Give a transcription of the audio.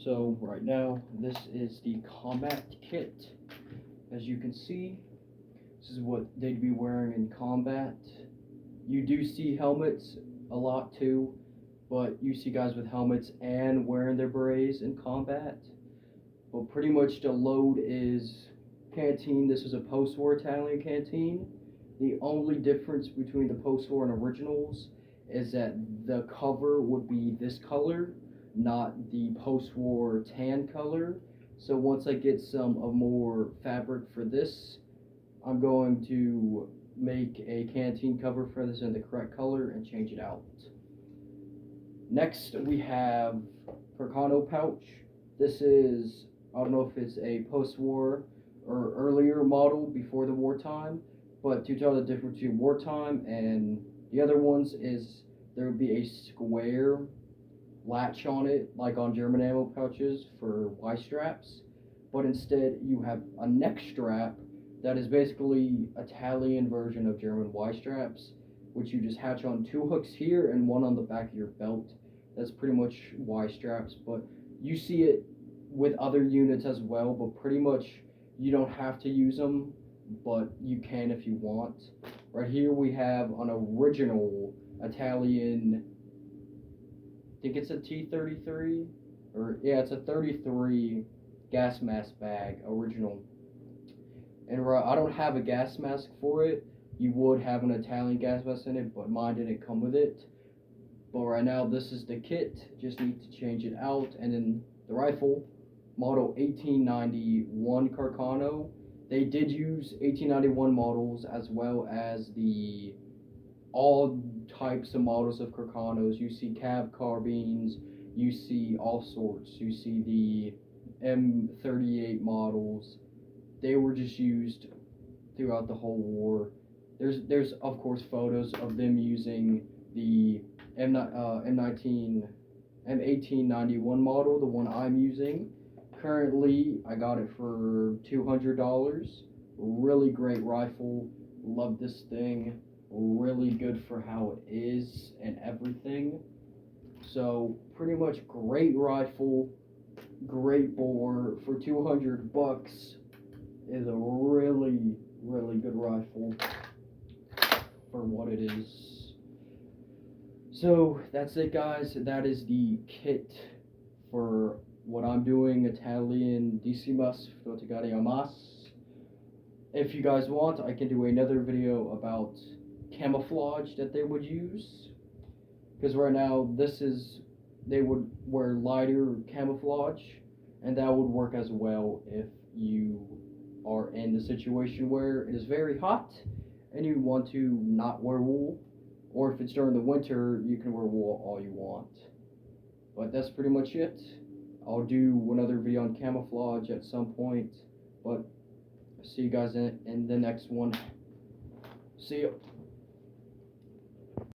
So right now, this is the combat kit. As you can see, this is what they'd be wearing in combat. You do see helmets a lot too, but you see guys with helmets and wearing their berets in combat. But pretty much the load is canteen. This is a post-war Italian canteen. The only difference between the post-war and originals is that the cover would be this color, not the post-war tan color. So once I get some of more fabric for this, I'm going to make a canteen cover for this in the correct color and change it out. Next we have Carcano pouch. This is, I don't know if it's a post-war or earlier model before the wartime, but to tell the difference between wartime and the other ones is there would be a square latch on it, like on German ammo pouches for Y straps, but instead you have a neck strap that is basically Italian version of German Y straps, which you just hatch on 2 hooks here and 1 on the back of your belt. That's pretty much Y straps, but you see it with other units as well, but pretty much you don't have to use them, but you can if you want. Right here we have an original Italian, I think it's a T33, or yeah, it's a 33 gas mask bag, original. And I don't have a gas mask for it. You would have an Italian gas mask in it, but mine didn't come with it. But right now, this is the kit. Just need to change it out. And then the rifle, model 1891 Carcano. They did use 1891 models as well as the all types of models of Carcanos. You see cab carbines, you see all sorts. You see the M38 models. They were just used throughout the whole war. There's of course photos of them using the M1891 model, the one I'm using. Currently, I got it for $200. Really great rifle. Love this thing. Really good for how it is and everything. So pretty much great rifle, great bore for $200 is a really good rifle for what it is. So that's it, guys. That is the kit for what I'm doing, Italian Decimas, flottiglia. If you guys want, I can do another video about camouflage that they would use, because right now they would wear lighter camouflage, and that would work as well if you are in the situation where it is very hot and you want to not wear wool, or if it's during the winter, you can wear wool all you want. But that's pretty much it. I'll do another video on camouflage at some point, but see you guys in the next one. See ya.